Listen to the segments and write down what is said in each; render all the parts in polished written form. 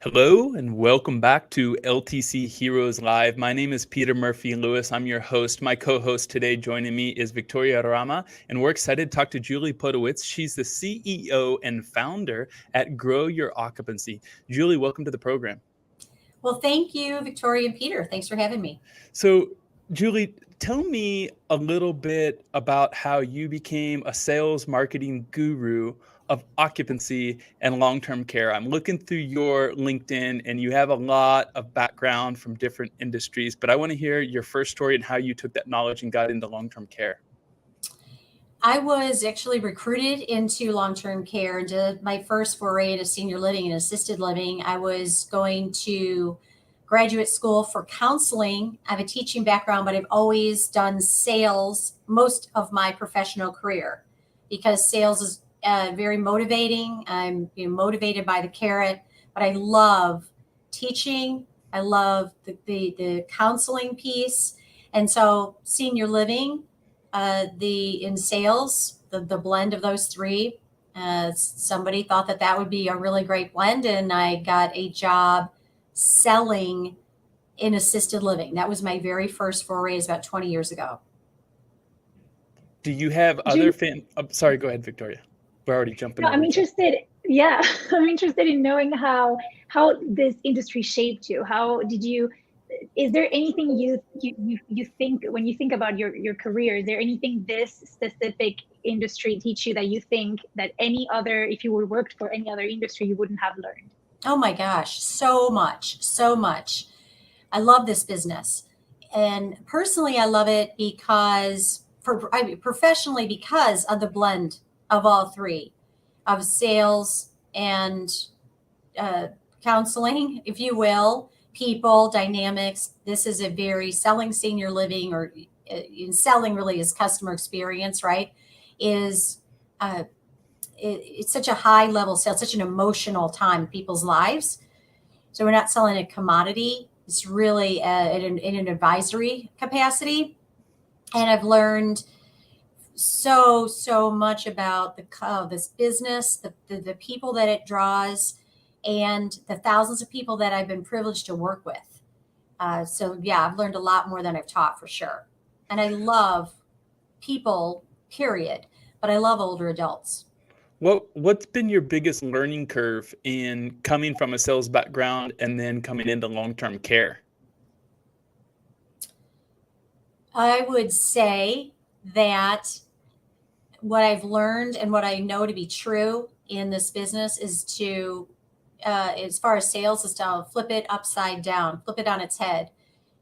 Hello and welcome back to LTC Heroes Live. My name is Peter Murphy Lewis. I'm your host. My co-host today joining me is Victoria Rama, and we're excited to talk to Julie Podewitz. She's the CEO and founder at Grow Your Occupancy. Julie, welcome to the program. Well, thank you, Victoria and Peter. Thanks for having me. So, Julie, tell me a little bit about how you became a sales marketing guru of occupancy and long-term care. I'm looking through your LinkedIn and you have a lot of background from different industries, but I want to hear your first story and how you took that knowledge and got into long-term care. I was actually recruited into long-term care and did my first foray into senior living and assisted living. I was going to graduate school for counseling. I have a teaching background, but I've always done sales most of my professional career because sales is very motivating. I'm motivated by the carrot, but I love teaching. I love the counseling piece. And so senior living, in sales, the blend of those three, somebody thought that would be a really great blend. And I got a job selling in assisted living. That was my very first foray, is about 20 years ago. Do you have other sorry, go ahead, Victoria. We're already jumping. No, I'm interested. Yeah, I'm interested in knowing how this industry shaped you. How did you? Is there anything you think when you think about your career? Is there anything this specific industry teach you that you think that any other, if you would worked for any other industry, you wouldn't have learned? Oh my gosh, so much, so much. I love this business, and personally, I love it because professionally because of the blend of all three, of sales and counseling, if you will, people, dynamics. This is a very selling senior living, or in selling really is customer experience, right? It's such a high level sale, such an emotional time in people's lives. So we're not selling a commodity. It's really in an advisory capacity. And I've learned so much about this business, the people that it draws, and the thousands of people that I've been privileged to work with. So yeah, I've learned a lot more than I've taught, for sure. And I love people, period, but I love older adults. What's been your biggest learning curve in coming from a sales background and then coming into long-term care? I would say that what I've learned and what I know to be true in this business is to, as far as sales, is to flip it upside down, flip it on its head.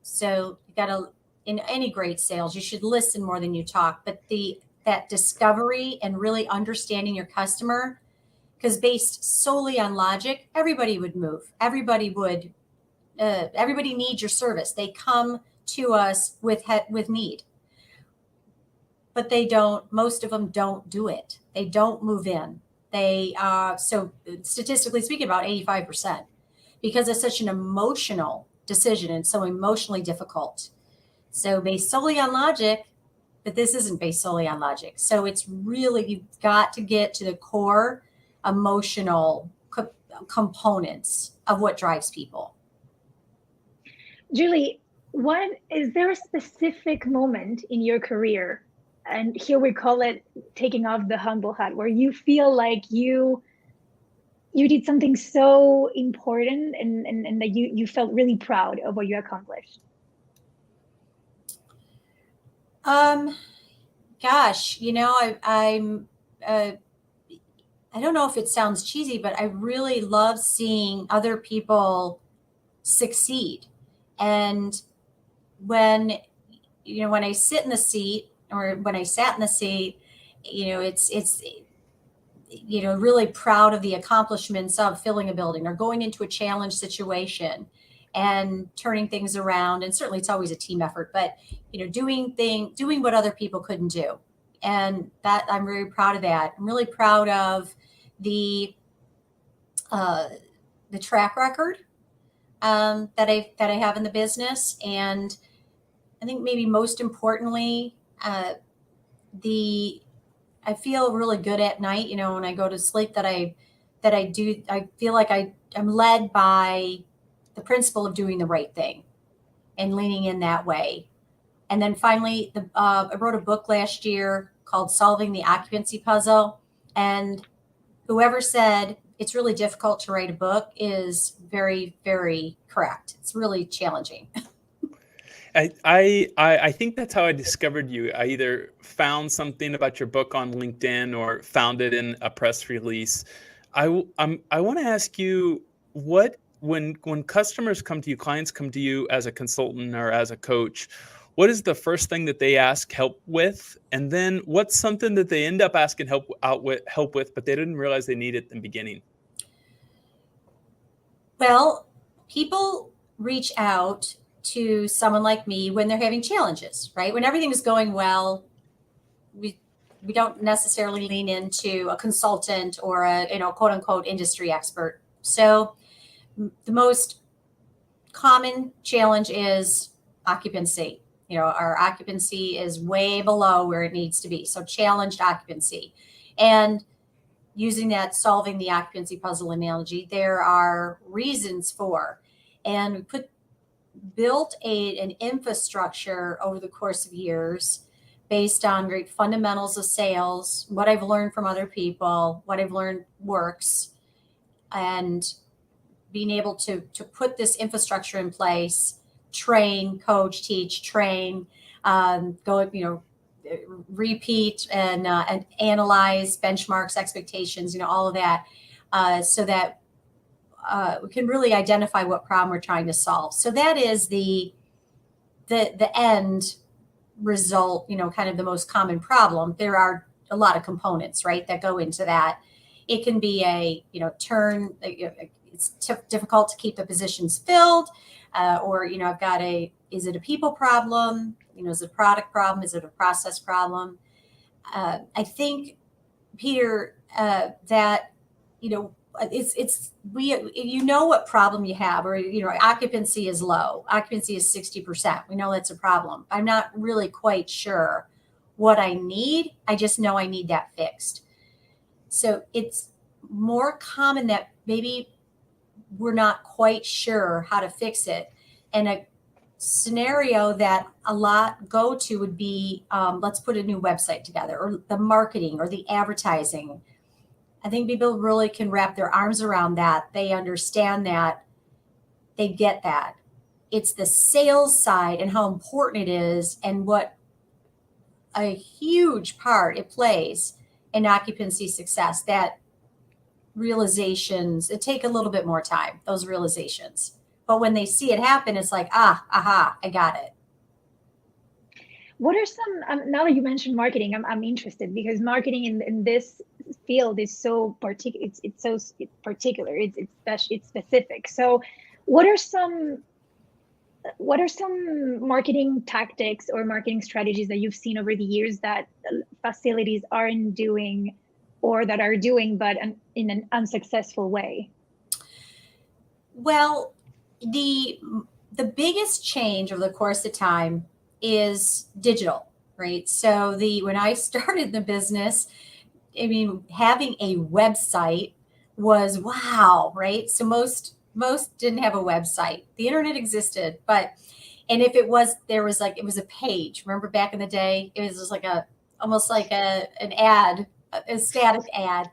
So you got to, in any great sales, you should listen more than you talk, but that discovery and really understanding your customer, because based solely on logic, everybody would move. Everybody needs your service. They come to us with need, but they don't. Most of them don't do it. They don't move in. They so statistically speaking, about 85%, because it's such an emotional decision and so emotionally difficult. So based solely on logic, but this isn't based solely on logic. So it's really, you've got to get to the core emotional components of what drives people. Julie, is there a specific moment in your career, and here we call it taking off the humble hat, where you feel like you did something so important and that you felt really proud of what you accomplished? Gosh, I don't know if it sounds cheesy, but I really love seeing other people succeed. And when I sit in the seat, or when I sat in the seat, it's really proud of the accomplishments of filling a building or going into a challenge situation and turning things around. And certainly it's always a team effort, but doing what other people couldn't do. And that, I'm very proud of that. I'm really proud of the track record that I have in the business. And I think maybe most importantly, I feel really good at night, when I go to sleep, that I that I feel like I'm led by the principle of doing the right thing and leaning in that way. And then finally, I wrote a book last year called Solving the Occupancy Puzzle. And whoever said it's really difficult to write a book is very, very correct. It's really challenging. I think that's how I discovered you. I either found something about your book on LinkedIn or found it in a press release. I want to ask you, what when customers come to you, clients come to you as a consultant or as a coach, what is the first thing that they ask help with? And then what's something that they end up asking help with, but they didn't realize they needed in the beginning? Well, people reach out to someone like me when they're having challenges, right? When everything is going well, we don't necessarily lean into a consultant or a quote unquote industry expert. So the most common challenge is occupancy. Our occupancy is way below where it needs to be. So challenged occupancy. And using that solving the occupancy puzzle analogy, there are reasons for, and we built an infrastructure over the course of years based on great fundamentals of sales, what I've learned from other people, what I've learned works, and being able to put this infrastructure in place, train, coach, teach, train, repeat and analyze benchmarks, expectations, all of that, so that we can really identify what problem we're trying to solve. So that is the end result, kind of the most common problem. There are a lot of components, right, that go into that. It can be it's difficult to keep the positions filled, or is it a people problem? Is it a product problem? Is it a process problem? I think, Peter, that it's what problem you have, or occupancy is low. Occupancy is 60%. We know that's a problem. I'm not really quite sure what I need. I just know I need that fixed. So it's more common that maybe we're not quite sure how to fix it. And a scenario that a lot go to would be, let's put a new website together, or the marketing or the advertising. I think people really can wrap their arms around that. They understand that. They get that. It's the sales side and how important it is, and what a huge part it plays in occupancy success. That realizations, it take a little bit more time, those realizations. But when they see it happen, it's like, aha, I got it. What are some, now that you mentioned marketing, I'm interested, because marketing in this field is so particular. It's so particular. It's specific. So what are some marketing tactics or marketing strategies that you've seen over the years that facilities aren't doing, or that are doing, but in an unsuccessful way? Well, the biggest change over the course of time is digital, right? So when I started the business, having a website was wow, right? So most didn't have a website. The internet existed, and if it was, it was a page. Remember back in the day, it was just almost like an ad, a static ad.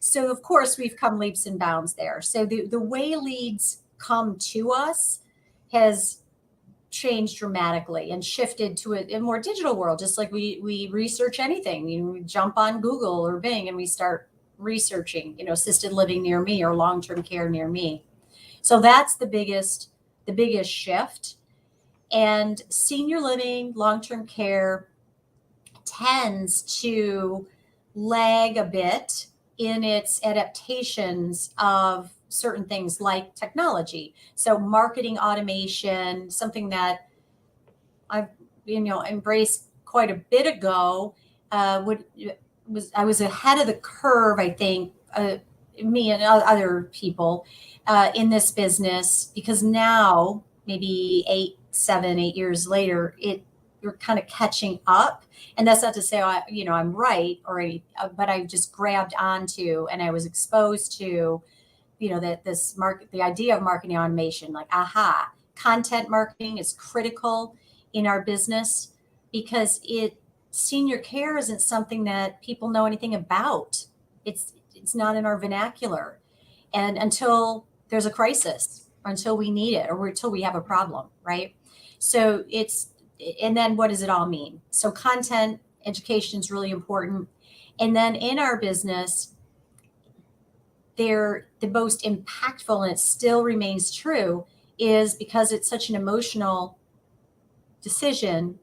So of course we've come leaps and bounds there. So the way leads come to us has changed dramatically and shifted to a more digital world. Just like we research anything, we jump on Google or Bing and we start researching, assisted living near me or long-term care near me. So that's the biggest shift. And senior living, long-term care tends to lag a bit in its adaptations of certain things like technology. So marketing automation, something that I've embraced quite a bit ago, I was ahead of the curve, I think, me and other people in this business, because now maybe 8 years later, you're kind of catching up. And that's not to say, I'm right but I just grabbed onto and I was exposed to, that the idea of marketing automation, like, content marketing is critical in our business because senior care isn't something that people know anything about. It's not in our vernacular. And until there's a crisis, or until we need it, or until we have a problem, right? So and then what does it all mean? So content education is really important. And then in our business, the most impactful, and it still remains true, is because it's such an emotional decision,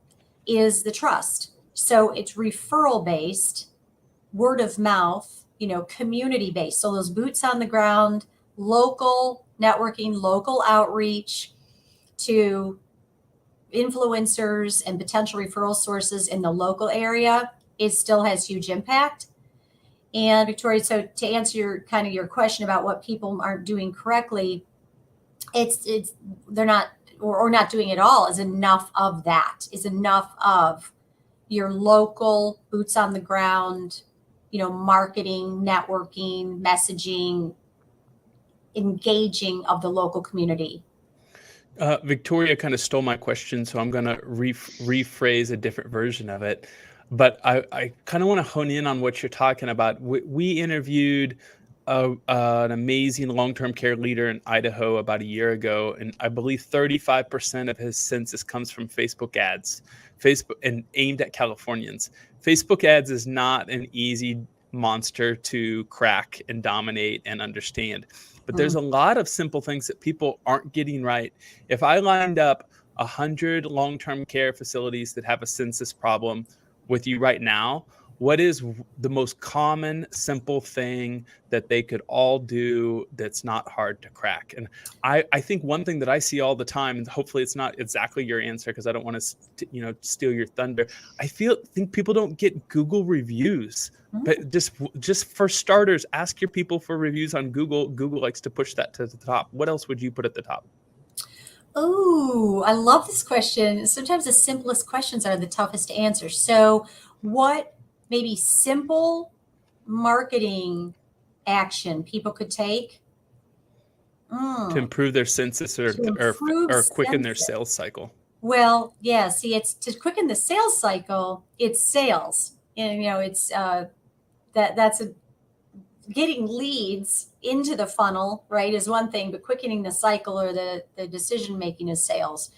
is the trust. So it's referral based, word of mouth, community based. So those boots on the ground, local networking, local outreach to influencers and potential referral sources in the local area, it still has huge impact. And Victoria, so to answer your question about what people aren't doing correctly, they're not, or not doing it all, is enough of your local boots on the ground, marketing, networking, messaging, engaging of the local community. Victoria kind of stole my question, so I'm going to rephrase a different version of it. But I kind of want to hone in on what you're talking about. We interviewed an amazing long-term care leader in Idaho about a year ago, and I believe 35% of his census comes from Facebook ads, and aimed at Californians. Facebook ads is not an easy monster to crack and dominate and understand. But there's a lot of simple things that people aren't getting right. If I lined up 100 long-term care facilities that have a census problem with you right now, what is the most common, simple thing that they could all do that's not hard to crack? And I think one thing that I see all the time, and hopefully it's not exactly your answer because I don't want to steal your thunder. I think people don't get Google reviews. But just for starters, ask your people for reviews on Google. Google likes to push that to the top. What else would you put at the top? Oh, I love this question. Sometimes the simplest questions are the toughest to answer. So what maybe simple marketing action people could take to improve their census or quicken their sales cycle? Well, yeah, see, it's to quicken the sales cycle, it's sales. And, it's that's getting leads into the funnel, right, is one thing, but quickening the cycle or the decision making is sales.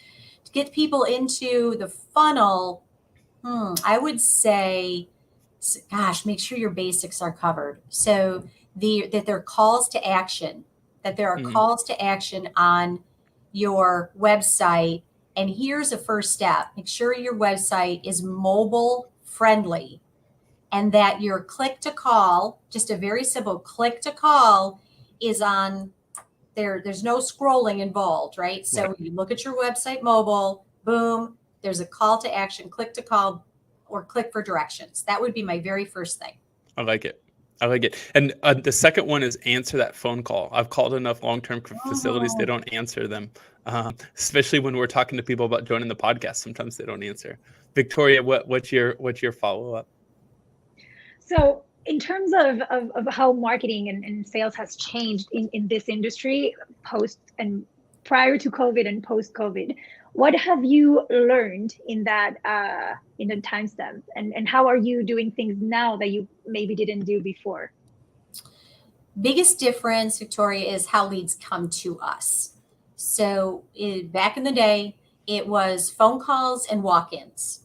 To get people into the funnel, I would say, gosh, make sure your basics are covered. So that there are calls to action, calls to action on your website. And here's a first step. Make sure your website is mobile friendly, and that your click to call, just a very simple click to call, is on there. There's no scrolling involved, right? So when you look at your website mobile, boom, there's a call to action, click to call, or click for directions. That would be my very first thing. I like it. And the second one is answer that phone call. I've called enough long-term facilities, they don't answer them. Especially when we're talking to people about joining the podcast, sometimes they don't answer. Victoria, what's your follow-up? So in terms of how marketing and sales has changed in this industry post and prior to COVID and post COVID, what have you learned in that in the timestamp, and how are you doing things now that you maybe didn't do before? Biggest difference, Victoria, is how leads come to us. So back in the day, it was phone calls and walk-ins,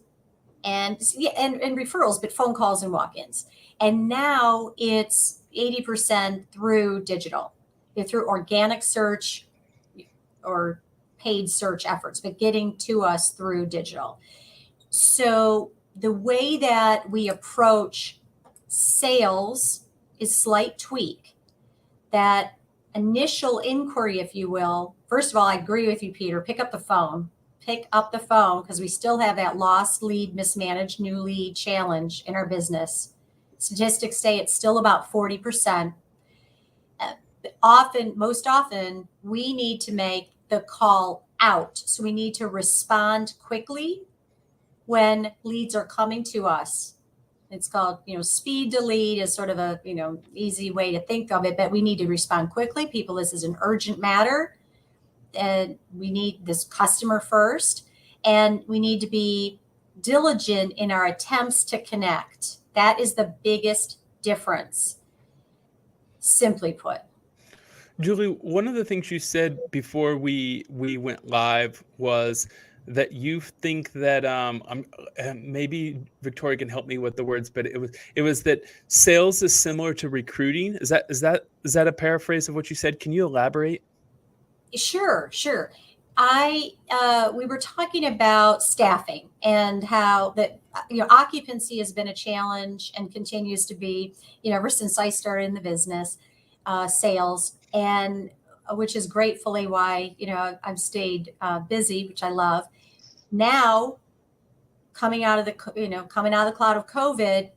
and referrals, but phone calls and walk-ins. And now it's 80% through digital, through organic search or paid search efforts, but getting to us through digital. So the way that we approach sales is slight tweak. That initial inquiry, if you will, first of all, I agree with you, Peter, pick up the phone, because we still have that lost lead, mismanaged new lead challenge in our business. Statistics say it's still about 40%. Most often, we need to make the call out. So we need to respond quickly when leads are coming to us. It's called, speed to lead is sort of a, easy way to think of it, but we need to respond quickly. People, this is an urgent matter. And we need this customer first, and we need to be diligent in our attempts to connect. That is the biggest difference, simply put. Julie, one of the things you said before we went live was that you think that maybe Victoria can help me with the words, but it was that sales is similar to recruiting. Is that a paraphrase of what you said? Can you elaborate? Sure. We were talking about staffing and how that occupancy has been a challenge and continues to be, ever since I started in the business, sales, and which is gratefully why I've stayed busy, which I love. Now, coming out of the cloud of COVID,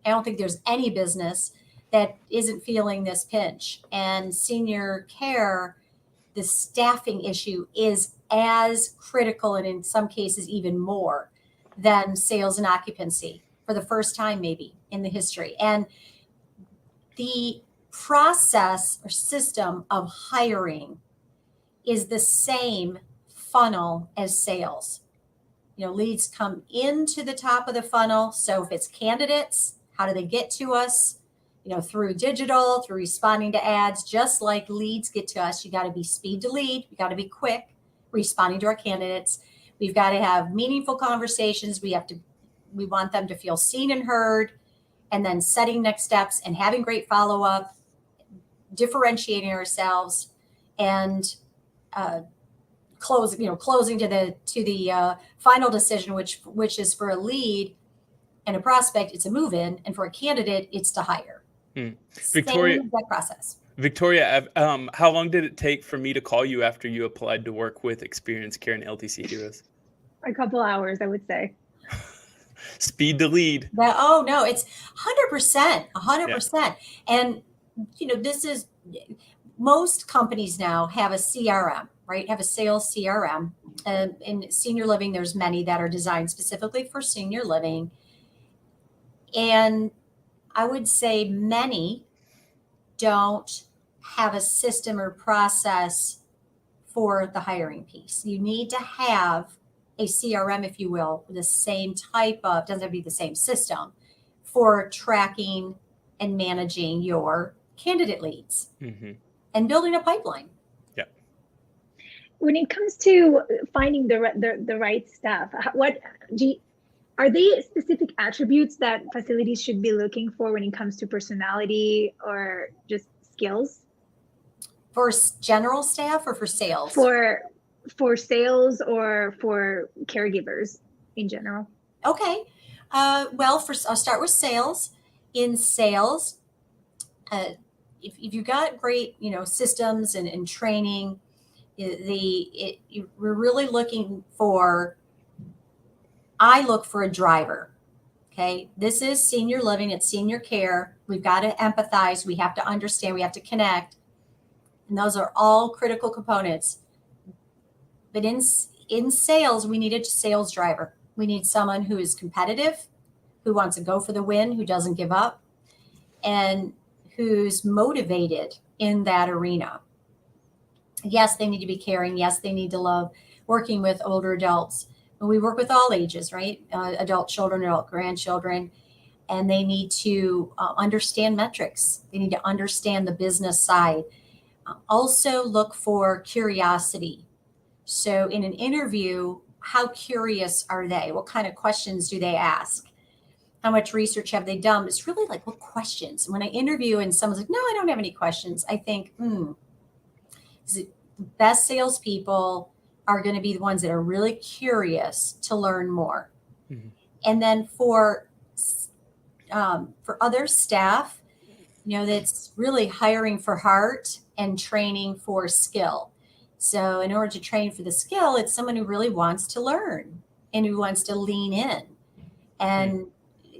I don't think there's any business that isn't feeling this pinch. And senior care, the staffing issue is as critical, and in some cases even more, than sales and occupancy for the first time maybe in the history. And the process or system of hiring is the same funnel as sales. Leads come into the top of the funnel. So if it's candidates, how do they get to us? Through digital, through responding to ads, just like leads get to us. You got to be speed to lead. You got to be quick responding to our candidates. We've got to have meaningful conversations. We want them to feel seen and heard, and then setting next steps and having great follow-up, differentiating ourselves, and closing to the final decision, which is for a lead and a prospect, it's a move-in, and for a candidate, it's to hire. Victoria, same exact process. Victoria, how long did it take for me to call you after you applied to work with Experience Care and LTC Heroes? A couple hours, I would say. Speed to lead. No, it's 100%, 100%. Yeah. And this is, most companies now have a CRM, right? Have a sales CRM. In senior living, there's many that are designed specifically for senior living. And I would say many don't have a system or process for the hiring piece. You need to have a CRM, if you will, the same type of, doesn't have to be the same system, for tracking and managing your candidate leads and building a pipeline. Yeah. When it comes to finding the right staff, are there specific attributes that facilities should be looking for when it comes to personality or just skills? For general staff or for sales? For sales or for caregivers in general? Okay. I'll start with sales. In sales, if you've got great, systems and training, we're really looking for. I look for a driver. Okay. This is senior living. It's senior care. We've got to empathize. We have to understand. We have to connect. And those are all critical components. But in sales, we need a sales driver. We need someone who is competitive, who wants to go for the win, who doesn't give up, and who's motivated in that arena. Yes, they need to be caring. Yes, they need to love working with older adults. We work with all ages, right? Adult children, adult grandchildren, and they need to understand metrics. They need to understand the business side. Also look for curiosity. So in an interview, how curious are they? What kind of questions do they ask? How much research have they done? It's really like, what questions? When I interview and someone's like, no, I don't have any questions, I think, the best salespeople are going to be the ones that are really curious to learn more. And then for other staff, that's really hiring for heart and training for skill. So in order to train for the skill, it's someone who really wants to learn and who wants to lean in. And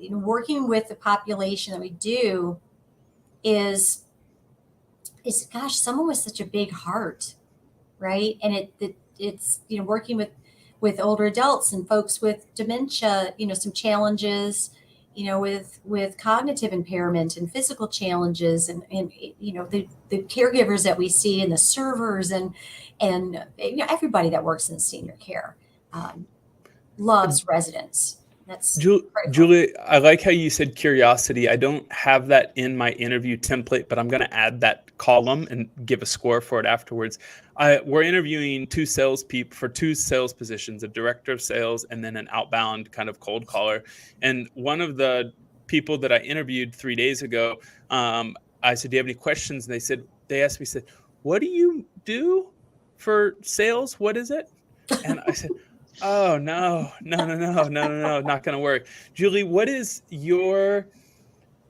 working with the population that we do is someone with such a big heart, right? And it's working with older adults and folks with dementia, some challenges, with cognitive impairment and physical challenges, and the caregivers that we see, and the servers, and everybody that works in senior care loves residents. That's Julie, I like how you said curiosity. I don't have that in my interview template, but I'm going to add that column and give a score for it afterwards. We're interviewing two salespeople for two sales positions, a director of sales and then an outbound kind of cold caller. And one of the people that I interviewed 3 days ago, I said, "Do you have any questions?" And they asked me, "What do you do for sales? What is it?" And I said, "Oh, no, not going to work." Julie, what is your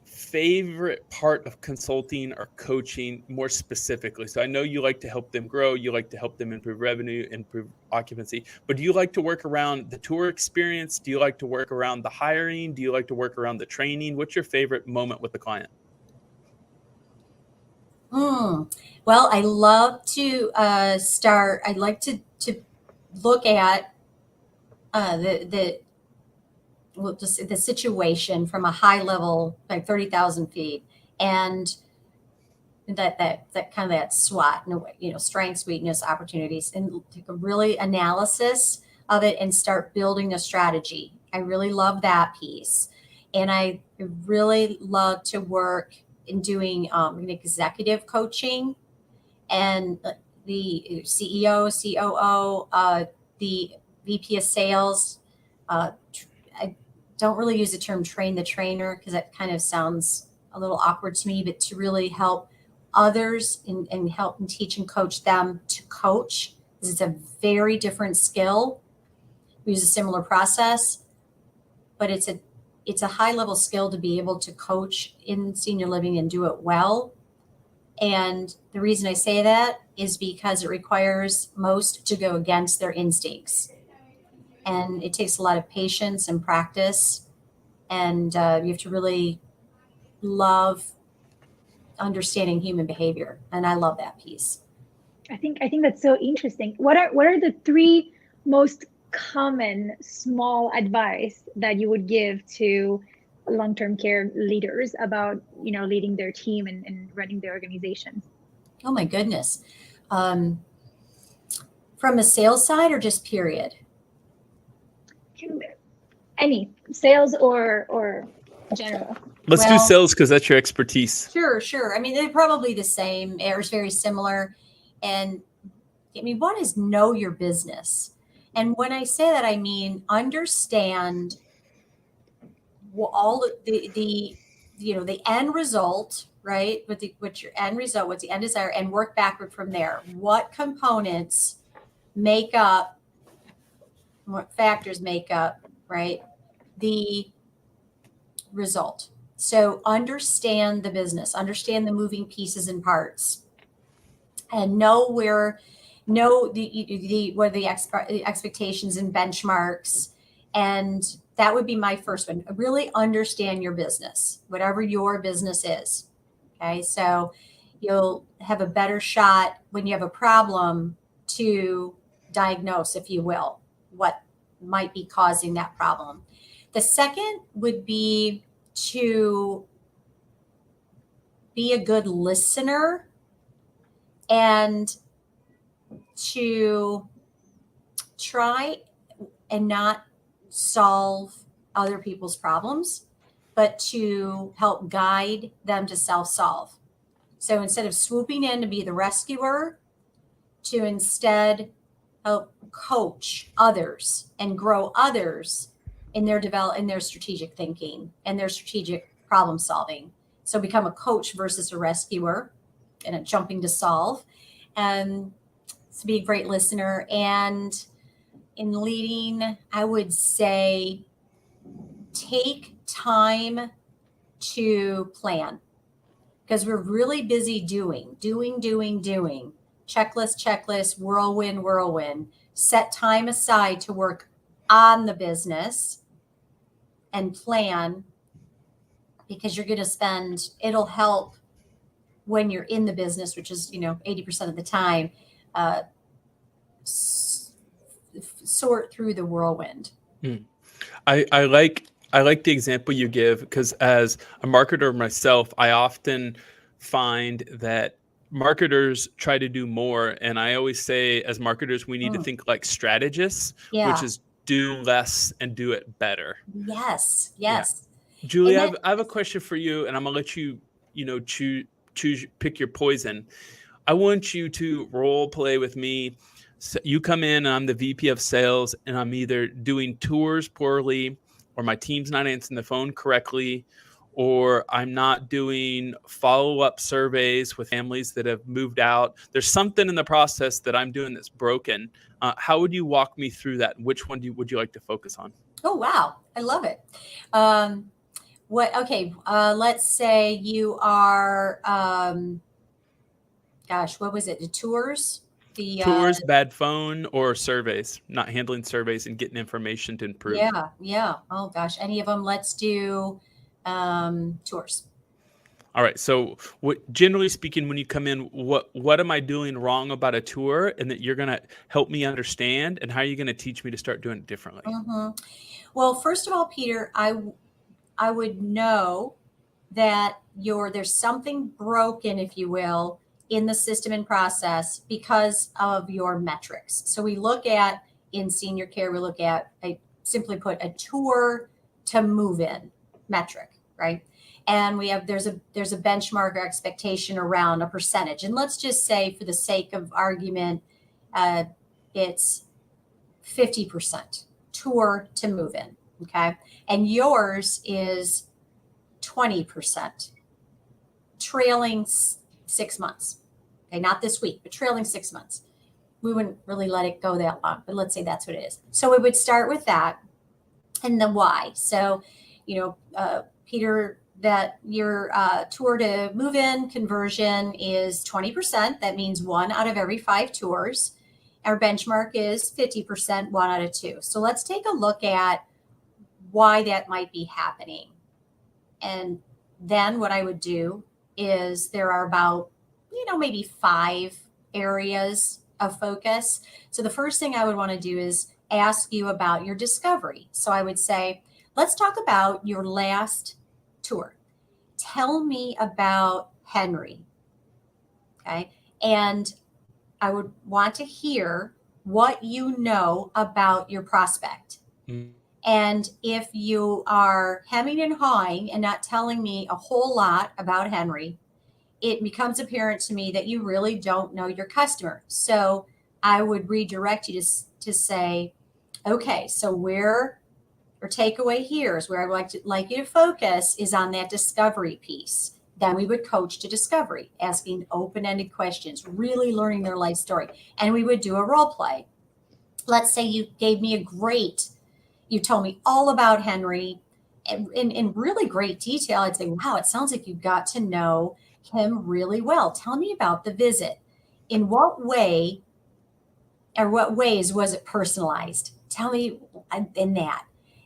favorite part of consulting or coaching more specifically? So I know you like to help them grow, you like to help them improve revenue, improve occupancy, but do you like to work around the tour experience? Do you like to work around the hiring? Do you like to work around the training? What's your favorite moment with the client? Well, I love to I'd like to look at the situation from a high level, like 30,000 feet, and that kind of that SWOT, strengths, weakness, opportunities, and take a really analysis of it and start building a strategy. I really love that piece, and I really love to work in doing executive coaching, and the CEO, COO, the VP of sales. I don't really use the term train the trainer because that kind of sounds a little awkward to me, but to really help others and help and teach and coach them to coach, because it's a very different skill. We use a similar process, but it's a high level skill to be able to coach in senior living and do it well. And the reason I say that is because it requires most to go against their instincts. And it takes a lot of patience and practice. And you have to really love understanding human behavior. And I love that piece. I think that's so interesting. What are the three most common small advice that you would give to long-term care leaders about leading their team and running their organizations? Oh my goodness. From a sales side or just period? Any sales or general. Let's do sales because that's your expertise. Sure. I mean, they're probably the same. It's very similar. And one is know your business. And when I say that, I mean understand all the end result, right? What's your end result? What's the end desire? And work backward from there. What components make up? What factors make up, right, the result? So understand the business, understand the moving pieces and parts, and know what are the expectations and benchmarks. And that would be my first one. Really understand your business, whatever your business is. Okay, so you'll have a better shot when you have a problem to diagnose, if you will, what might be causing that problem. The second would be to be a good listener and to try and not solve other people's problems, but to help guide them to self-solve. So instead of swooping in to be the rescuer, to instead help coach others and grow others in their strategic thinking and their strategic problem solving. So become a coach versus a rescuer and a jumping to solve. And to be a great listener. And in leading, I would say take time to plan, because we're really busy doing. Checklist, whirlwind. Set time aside to work on the business and plan, because you're going to spend, it'll help when you're in the business, which is, 80% of the time, sort through the whirlwind. I like the example you give, because as a marketer myself, I often find that marketers try to do more, and I always say, as marketers, we need to think like strategists, Yeah. which is do less and do it better. Yes. Yeah. Yes. Julie, And I have a question for you, and I'm gonna let you, choose, pick your poison. I want you to role play with me. So you come in, and I'm the VP of sales, and I'm either doing tours poorly, or my team's not answering the phone correctly, or I'm not doing follow-up surveys with families that have moved out. There's something in the process that I'm doing that's broken. How would you walk me through that? Which one would you like to focus on? Oh, wow. I love it. Let's say you are, what was it? The tours? Tours, bad phone, or surveys, not handling surveys and getting information to improve. Yeah. Oh gosh, any of them. Let's do tours. All right. So, generally speaking, when you come in, what am I doing wrong about a tour, and that you're going to help me understand, and how are you going to teach me to start doing it differently? Well, first of all, Peter, I would know that there's something broken, if you will, in the system and process because of your metrics. So we look at, in senior care, we look at simply put, a tour to move in metric, right? And there's a benchmark or expectation around a percentage. And let's just say, for the sake of argument, it's 50% tour to move in. Okay. And yours is 20%, trailing 6 months. Okay. Not this week, but trailing 6 months. We wouldn't really let it go that long, but let's say that's what it is. So we would start with that and the why. So, Peter, that your tour to move in conversion is 20%. That means 1 out of every 5 tours. Our benchmark is 50%, 1 out of 2. So let's take a look at why that might be happening. And then what I would do is, there are about, maybe 5 areas of focus. So the first thing I would want to do is ask you about your discovery. So I would say, let's talk about your last tour. Tell me about Henry. Okay. And I would want to hear what you know about your prospect. And if you are hemming and hawing and not telling me a whole lot about Henry, it becomes apparent to me that you really don't know your customer. So I would redirect you to say, okay, so takeaway here is where I would like you to focus is on that discovery piece. Then we would coach to discovery, asking open-ended questions, really learning their life story. And we would do a role play. Let's say you gave me you told me all about Henry in really great detail. I'd say, wow, it sounds like you got to know him really well. Tell me about the visit. In what way or what ways was it personalized? Tell me in that.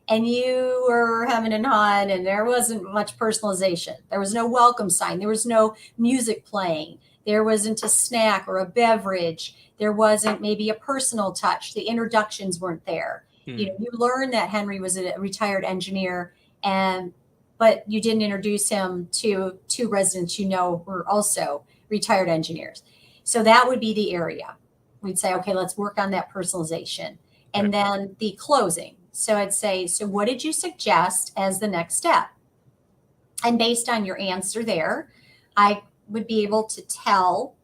And you were hemming and hawing, and there wasn't much personalization. There was no welcome sign. There was no music playing. There wasn't a snack or a beverage. There wasn't maybe a personal touch. The introductions weren't there. You learned that Henry was a retired engineer, but you didn't introduce him to 2 residents were also retired engineers. So that would be the area. We'd say, okay, let's work on that personalization. And then the closing. So I'd say, so what did you suggest as the next step? And based on your answer there, I would be able to tell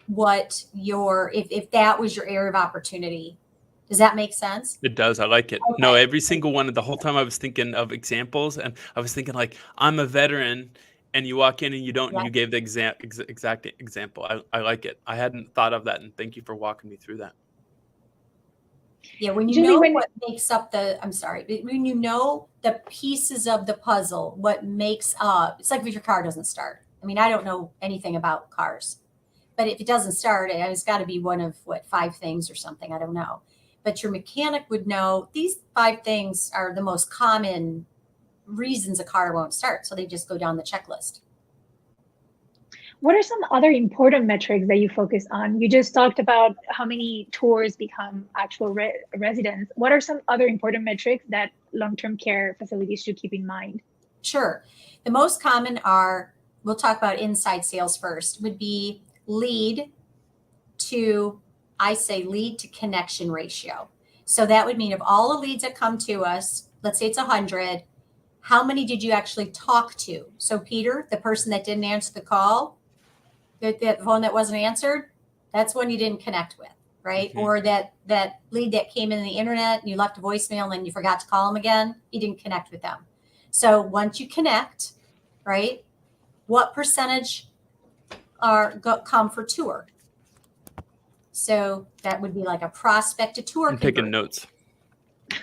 if that was your area of opportunity. Does that make sense? It does. I like it. Okay. No, every single one. The whole time I was thinking of examples, and I was thinking, like, I'm a veteran, and you walk in and you don't, and you gave the exact example. I like it. I hadn't thought of that, and thank you for walking me through that. Yeah, when you know what makes up when you know the pieces of the puzzle, what makes up, it's like if your car doesn't start. I mean, I don't know anything about cars, but if it doesn't start, it's got to be one of 5 things or something. I don't know. But your mechanic would know these 5 things are the most common reasons a car won't start. So they just go down the checklist. What are some other important metrics that you focus on? You just talked about how many tours become actual residents. What are some other important metrics that long-term care facilities should keep in mind? Sure. The most common are, we'll talk about inside sales first, would be lead to connection ratio. So that would mean of all the leads that come to us, let's say it's 100, how many did you actually talk to? So Peter, the person that didn't answer the call, that phone that wasn't answered, that's one you didn't connect with, right? Mm-hmm. Or that lead that came in the internet and you left a voicemail and then you forgot to call them again, you didn't connect with them. So once you connect, right, what percentage come for tour? So that would be like a prospect to tour. I'm taking notes.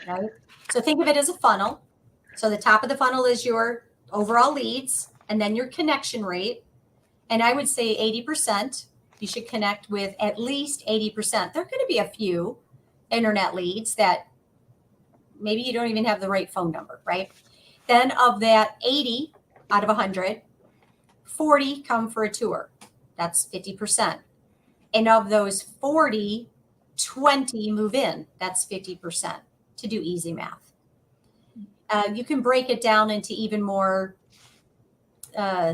Right? So think of it as a funnel. So the top of the funnel is your overall leads and then your connection rate. And I would say 80%, you should connect with at least 80%. There are going to be a few internet leads that maybe you don't even have the right phone number, right? Then of that 80 out of 100, 40 come for a tour. That's 50%. And of those 40, 20 move in. That's 50%, to do easy math. You can break it down into even more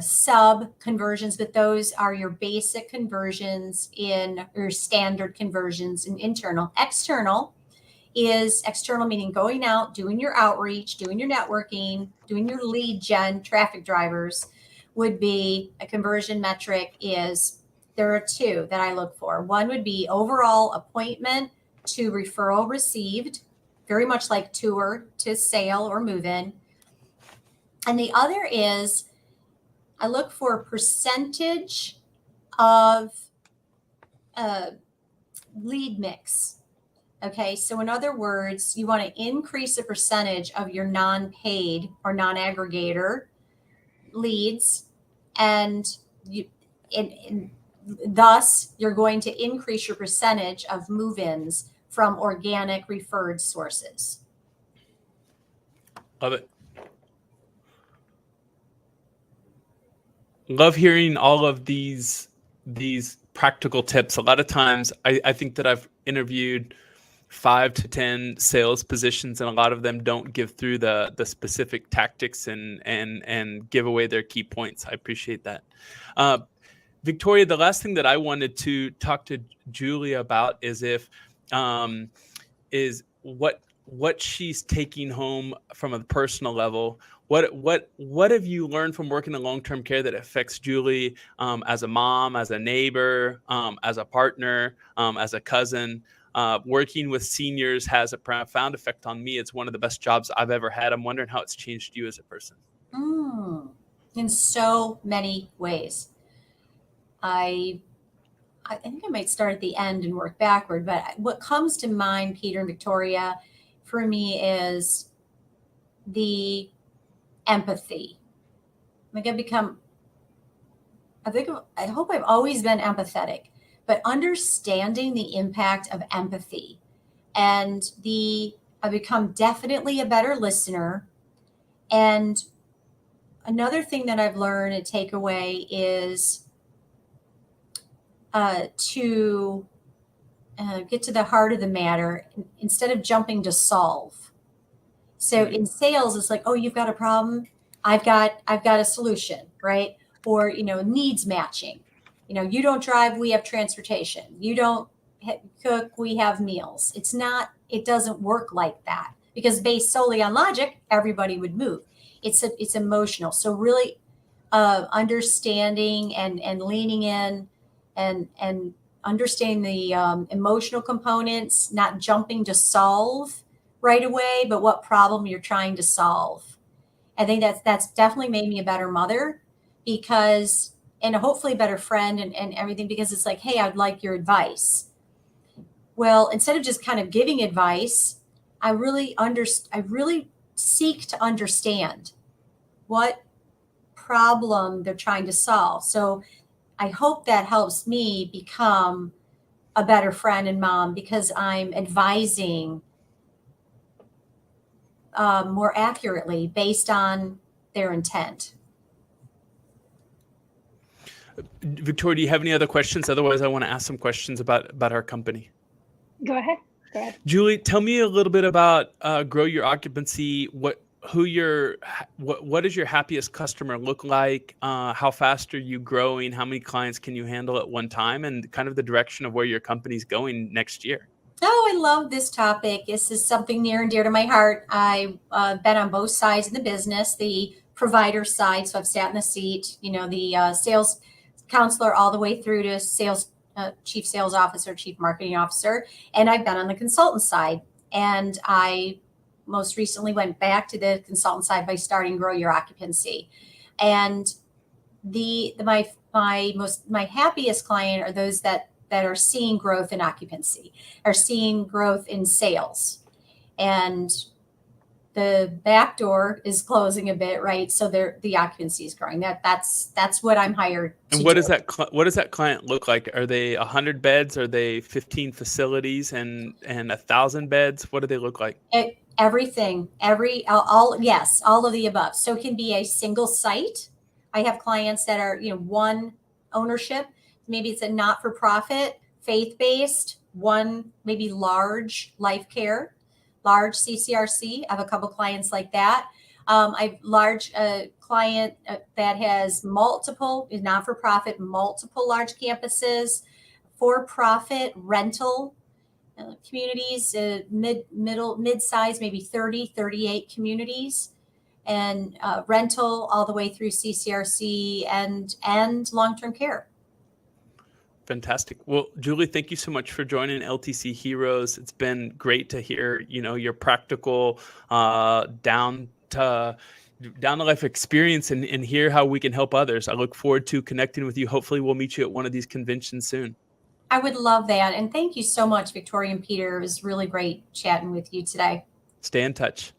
sub conversions, but those are your basic conversions or standard conversions in internal. External is external, meaning going out, doing your outreach, doing your networking, doing your lead gen, traffic drivers would be a conversion metric is, there are two that I look for. One would be overall appointment to referral received, very much like tour to sale or move in. And the other is I look for percentage of lead mix. Okay, so in other words, you want to increase the percentage of your non-paid or non-aggregator leads, and thus you're going to increase your percentage of move-ins from organic referred sources. Love it. Love hearing all of these practical tips. A lot of times I think that I've interviewed 5 to 10 sales positions, and a lot of them don't give through the specific tactics and give away their key points. I appreciate that. Victoria, the last thing that I wanted to talk to Julia about is what she's taking home from a personal level. What have you learned from working in long-term care that affects Julie as a mom, as a neighbor, as a partner, as a cousin? Working with seniors has a profound effect on me. It's one of the best jobs I've ever had. I'm wondering how it's changed you as a person. In so many ways. I think I might start at the end and work backward, but what comes to mind, Peter and Victoria, for me is the empathy. I hope I've always been empathetic, but understanding the impact of empathy, and I've become definitely a better listener. And another thing that I've learned and take away is to get to the heart of the matter instead of jumping to solve. So in sales, it's like, oh, you've got a problem. I've got a solution, right? Or, needs matching. You don't drive, we have transportation. You don't cook, we have meals. It doesn't work like that, because based solely on logic, everybody would move. It's emotional. So really understanding and leaning in and understanding the emotional components, not jumping to solve right away, but what problem you're trying to solve. I think that's definitely made me a better mother, and hopefully a better friend and everything, because it's like, hey, I'd like your advice. Well, instead of just kind of giving advice, I really seek to understand what problem they're trying to solve. So I hope that helps me become a better friend and mom, because I'm advising more accurately based on their intent. Victoria, do you have any other questions? Otherwise, I want to ask some questions about our company. Go ahead. Go ahead. Julie, tell me a little bit about Grow Your Occupancy. What does your happiest customer look like? How fast are you growing? How many clients can you handle at one time? And kind of the direction of where your company's going next year. Oh, I love this topic. This is something near and dear to my heart. I've been on both sides of the business, the provider side. So I've sat in the seat, the sales counselor all the way through to sales, chief sales officer, chief marketing officer. And I've been on the consultant side. And I most recently went back to the consultant side by starting Grow Your Occupancy. And my happiest client are those that are seeing growth in occupancy, are seeing growth in sales. And the back door is closing a bit, right? So the occupancy is growing. That's what I'm hired to And what do. does that client look like? Are they 100 beds? Are they 15 facilities and 1,000 beds? What do they look like? Everything, all of the above. So it can be a single site. I have clients that are, one ownership. Maybe it's a not-for-profit, faith-based, one maybe large life care, large CCRC. I have a couple clients like that. I have large client that has multiple, is not-for-profit, multiple large campuses, for-profit rental communities, mid-size, maybe 30, 38 communities, and rental all the way through CCRC and long-term care. Fantastic. Well, Julie, thank you so much for joining LTC Heroes. It's been great to hear, your practical down to life experience and hear how we can help others. I look forward to connecting with you. Hopefully we'll meet you at one of these conventions soon. I would love that. And thank you so much, Victoria and Peter. It was really great chatting with you today. Stay in touch.